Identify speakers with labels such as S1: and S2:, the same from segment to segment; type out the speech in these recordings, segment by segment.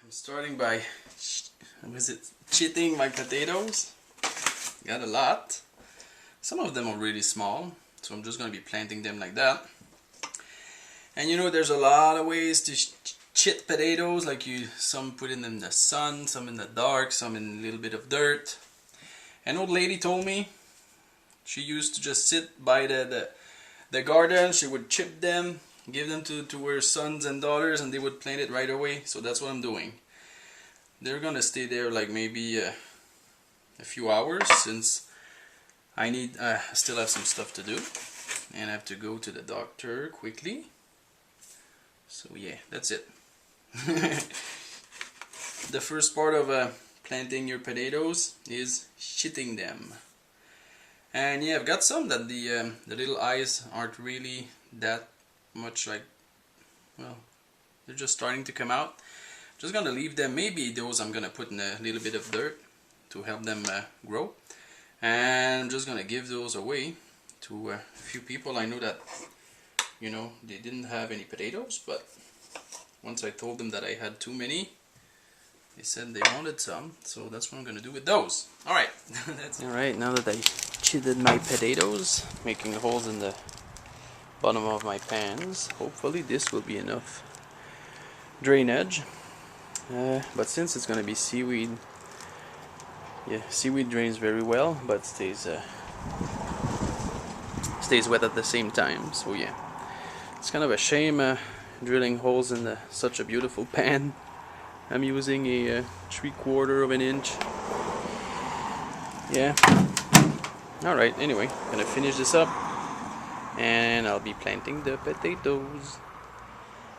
S1: I'm starting by chitting my potatoes. Got a lot. Some of them are really small, so I'm just going to be planting them like that. And you know, there's a lot of ways to chit potatoes. Like some put it in the sun, some in the dark, some in a little bit of dirt. An old lady told me she used to just sit by the garden. She would chip them, give them to her sons and daughters, and they would plant it right away. So that's what I'm doing. They're gonna stay there like maybe a few hours, since I still have some stuff to do and I have to go to the doctor quickly. So yeah, that's it. The first part of planting your potatoes is shitting them. And yeah, I've got some that the little eyes aren't really that much, like, well, they're just starting to come out. Just gonna leave them. Maybe those I'm gonna put in a little bit of dirt to help them grow. And I'm just gonna give those away to a few people. I know that, you know, they didn't have any potatoes, but once I told them that I had too many, they said they wanted some, so that's what I'm gonna do with those. Alright, that's it. Alright, now that I chitted my potatoes, making holes in the bottom of my pans, hopefully this will be enough drainage. But since it's gonna be seaweed, yeah, seaweed drains very well, but stays wet at the same time. So yeah, it's kind of a shame drilling holes in such a beautiful pan. I'm using a 3/4 of an inch. Yeah. Alright, anyway, gonna finish this up and I'll be planting the potatoes.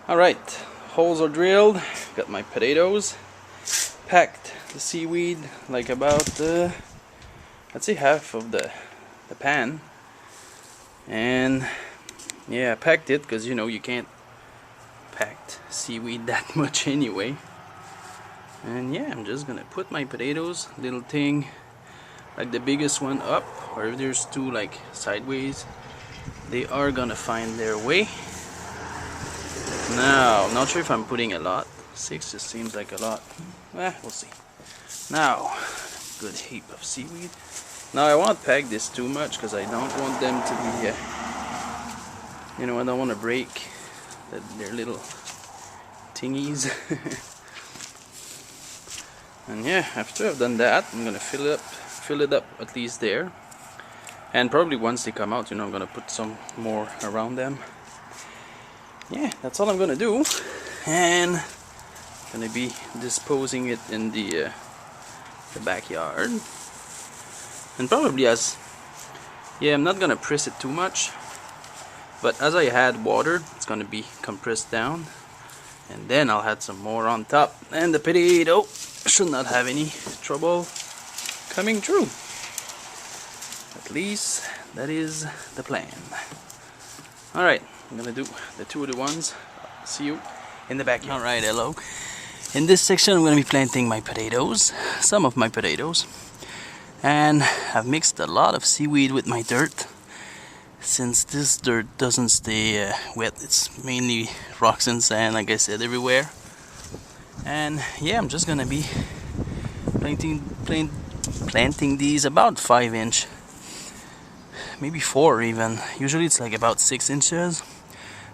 S1: Alright, holes are drilled, got my potatoes, packed the seaweed like about I'd say half of the pan. And yeah, I packed it because, you know, you can't pack seaweed that much anyway. And yeah, I'm just gonna put my potatoes, little thing like the biggest one up, or if there's two like sideways, they are gonna find their way. Now, I'm not sure if I'm putting a lot. 6 just seems like a lot. We'll see. Now, good heap of seaweed. Now I won't pack this too much because I don't want them to be, you know, I don't want to break their little thingies. And yeah, after I've done that, I'm gonna fill it up at least there. And probably once they come out, you know, I'm gonna put some more around them. Yeah, that's all I'm gonna do. And gonna be disposing it in the backyard. And probably yeah, I'm not gonna press it too much, but as I add water, it's gonna be compressed down, and then I'll add some more on top, and the potato should not have any trouble coming through. At least that is the plan. Alright, I'm gonna do the two other ones. See you in the backyard. Alright, hello. In this section I'm gonna be planting my potatoes, some of my potatoes. And I've mixed a lot of seaweed with my dirt. Since this dirt doesn't stay wet, it's mainly rocks and sand, like I said, everywhere. And yeah, I'm just gonna be planting these about 5-inch, maybe 4 even. Usually it's like about 6 inches.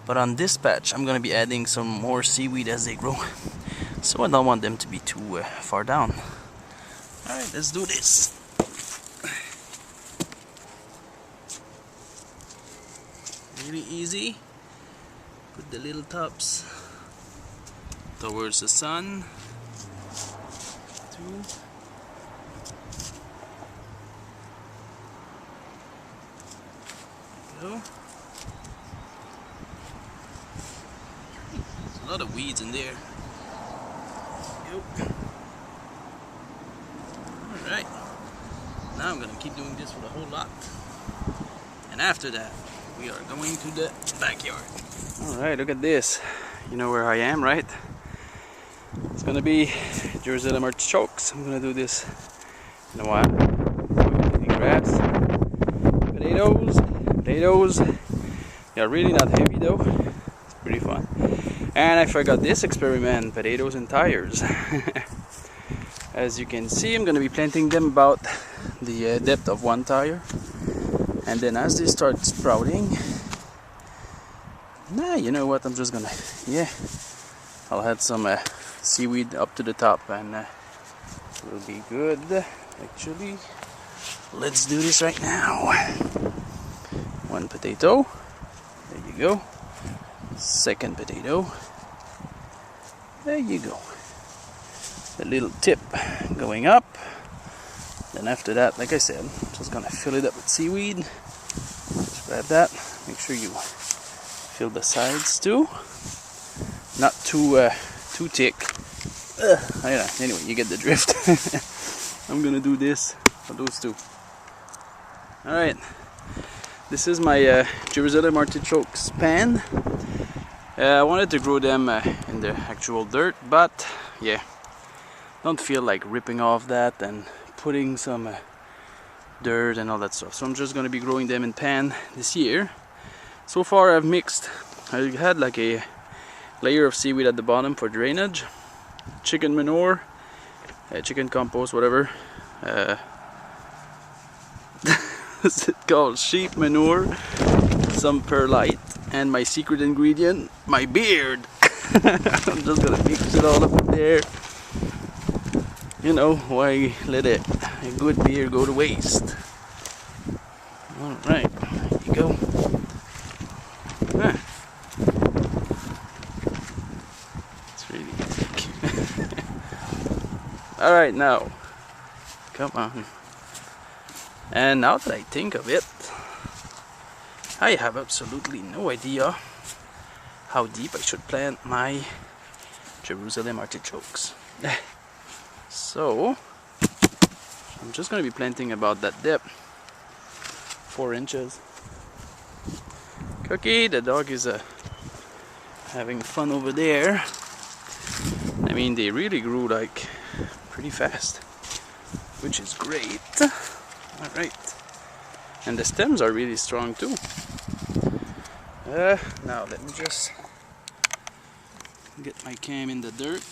S1: But on this patch, I'm gonna be adding some more seaweed as they grow, so I don't want them to be too far down. Alright, let's do this. Really easy. Put the little tops towards the sun. 2. Go. There's a lot of weeds in there. Yep. Alright. Now I'm gonna keep doing this for the whole lot. And after that, we are going to the backyard. Alright, look at this. You know where I am, right? It's gonna be Jerusalem artichokes. I'm gonna do this in a while. Grass, potatoes. They are really not heavy though. It's pretty fun. And I forgot this experiment, potatoes and tires. As you can see, I'm going to be planting them about the depth of 1 tire, and then as they start sprouting, you know what, I'm just gonna, I'll add some seaweed up to the top, and will be good. Actually, let's do this right now. 1 potato, there you go. 2nd potato, there you go. A little tip going up. Then after that, like I said, just gonna fill it up with seaweed. Just grab that. Make sure you fill the sides too. Not too thick. Anyway, you get the drift. I'm gonna do this for those 2. All right. This is my Jerusalem artichokes pan. I wanted to grow them in the actual dirt, but yeah, don't feel like ripping off that and putting some dirt and all that stuff. So I'm just going to be growing them in pan this year. So far I had like a layer of seaweed at the bottom for drainage, chicken manure, chicken compost, whatever. What's it called? Sheep manure, some perlite, and my secret ingredient, my beard. I'm just gonna mix it all up in there. You know, why let a good beer go to waste? Alright, there you go. It's really thick. Alright, now, come on. And now that I think of it, I have absolutely no idea how deep I should plant my Jerusalem artichokes. So I'm just going to be planting about that depth, 4 inches. Cookie, the dog is having fun over there. I mean, they really grew like pretty fast, which is great. Alright, and the stems are really strong too. Now let me just get my cam in the dirt.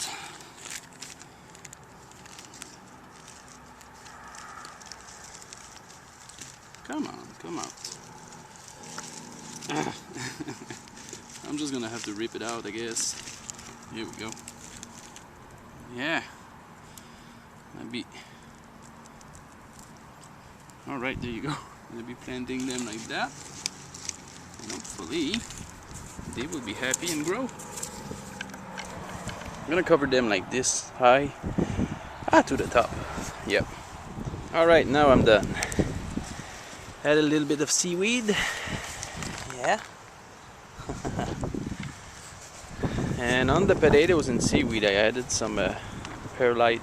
S1: Come on, come out. I'm just gonna have to rip it out, I guess. Here we go. Yeah. Maybe. Alright, there you go. I'm gonna be planting them like that. And hopefully they will be happy and grow. I'm gonna cover them like this high. To the top. Yep. Alright, now I'm done. Add a little bit of seaweed. Yeah. And on the potatoes and seaweed I added some perlite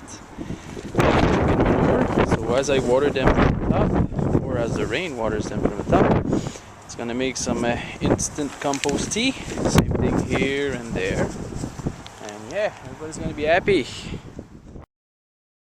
S1: chicken manure. So as I water them from the top, or as the rain waters them from the top, it's gonna make some instant compost tea. Same thing here and there. And yeah, everybody's gonna be happy.